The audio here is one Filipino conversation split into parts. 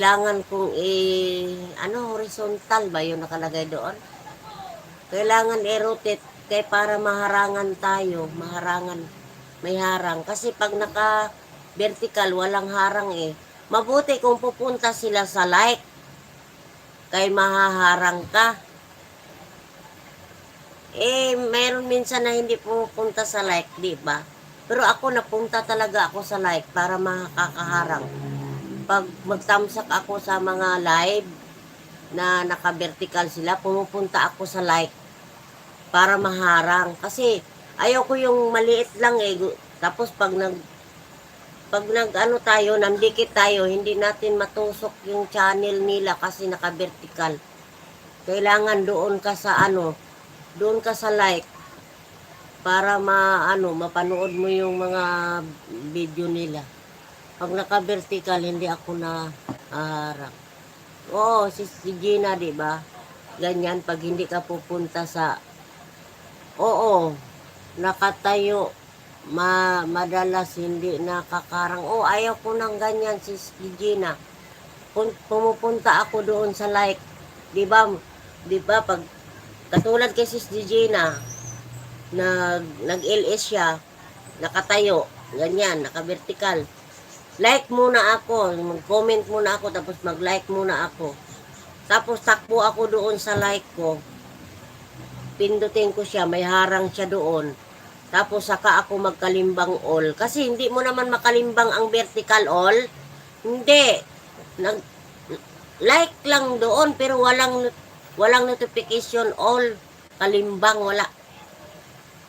Kailangan kong horizontal ba yung nakalagay doon? Kailangan i-rotate kaya para maharangan tayo, may harang. Kasi pag naka-vertical, walang harang eh. Mabuti kung pupunta sila sa like, kay mahaharang ka. Meron minsan na hindi pupunta sa like, di ba? Pero ako napunta talaga ako sa like para makakaharang. Pag magtamsak ako sa mga live na naka-vertical sila, pumupunta ako sa like para maharang. Kasi ayaw ko yung maliit lang eh. Tapos pag nag tayo, nandikit tayo, hindi natin matusok yung channel nila kasi naka-vertical. Kailangan doon ka sa doon ka sa like para mapanood mo yung mga video nila. Pag naka-vertical, hindi ako na harang. Oo, si Gina, di ba? Ganyan, pag hindi ka pupunta sa oo, nakatayo, madalas hindi nakakarang. Oh, ayaw ko ng ganyan, sis Gina. Pumupunta ako doon sa like. Di ba? Di ba pag katulad kay sis Gina, nag-LS siya, nakatayo, ganyan, naka-vertical. Like muna ako, mag-comment muna ako, tapos mag-like muna ako. Tapos takbo ako doon sa like ko. Pindutin ko siya, may harang siya doon. Tapos saka ako magkalimbang all. Kasi hindi mo naman makalimbang ang vertical all. Hindi. Like lang doon pero walang notification all. Kalimbang wala.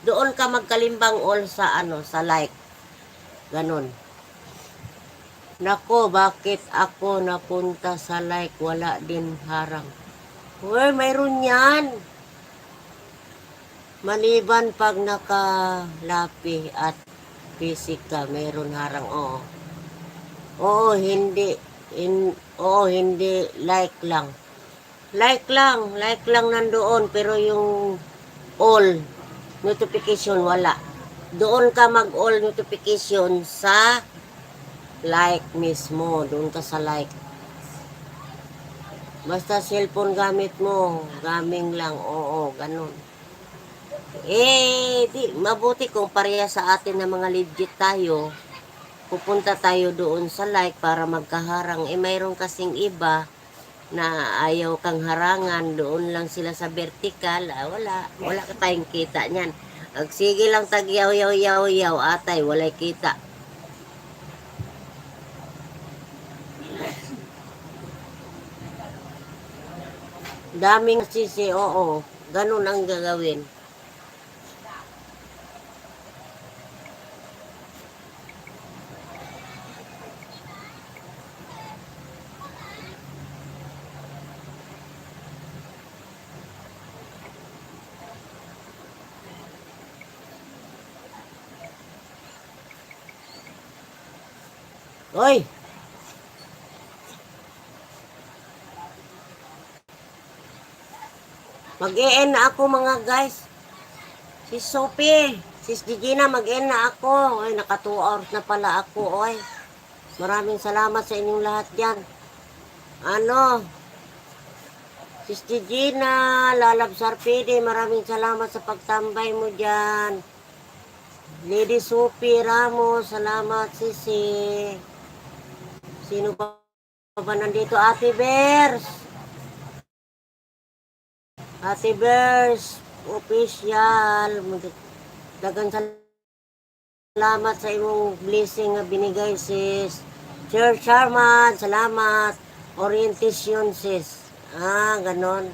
Doon ka magkalimbang all sa sa like. Ganon. Nako, bakit ako napunta sa like? Wala din harang. Uy, mayroon yan. Maliban pag nakalapi at pisika, mayroon harang. Oo. Oo, hindi. Oo, hindi. Like lang. Like lang nandoon. Pero yung all notification, wala. Doon ka mag-all notification sa like mismo. Doon ka sa like. Basta cellphone gamit mo. Gaming lang. Oo, ganun. Mabuti kung pareha sa atin na mga legit tayo. Pupunta tayo doon sa like para magkaharang. Mayroon kasing iba na ayaw kang harangan. Doon lang sila sa vertical. Wala ka tayong kita niyan. Sige lang tagyaw-yaw-yaw-yaw, atay, walay kita. Daming sisi, oo. Ganun ang gagawin. Oy! Mag-e-end na ako mga guys. Si Sophie, sis Gigina, mag-end na ako. Oy, naka 2 hours na pala ako. Oy, maraming salamat sa inyong lahat dyan. Sis Gigina, Lalab Sarpidi, maraming salamat sa pagtambay mo dyan. Lady Sophie Ramos, salamat sisi. Sino ba nandito? Ate Bears. Ate Bears, official. Dagan salamat sa imong blessing nga binigay sis. Sir Sharman, salamat. Orientation sis. Ganon.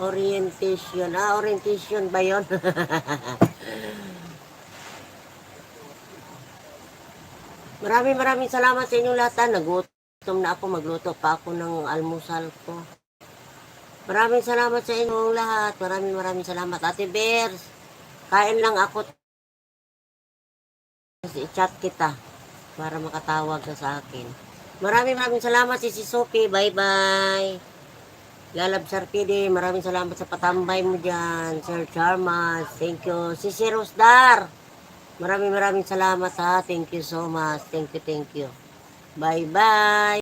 Orientation. Orientation ba yun? Maraming salamat sa inyong lahat. Nagutom na ako. Magluto pa ako ng almusal ko. Maraming salamat sa inyong lahat. Maraming salamat. Ate Bears, kain lang ako. I-chat kita para makatawag ka sa akin. Maraming salamat si Sophie. Bye-bye. Lalab Sarpidi, maraming salamat sa patambay mo dyan. Sir Charmas, thank you. Si Rosdar, maraming salamat ha. Thank you so much. Thank you. Bye-bye.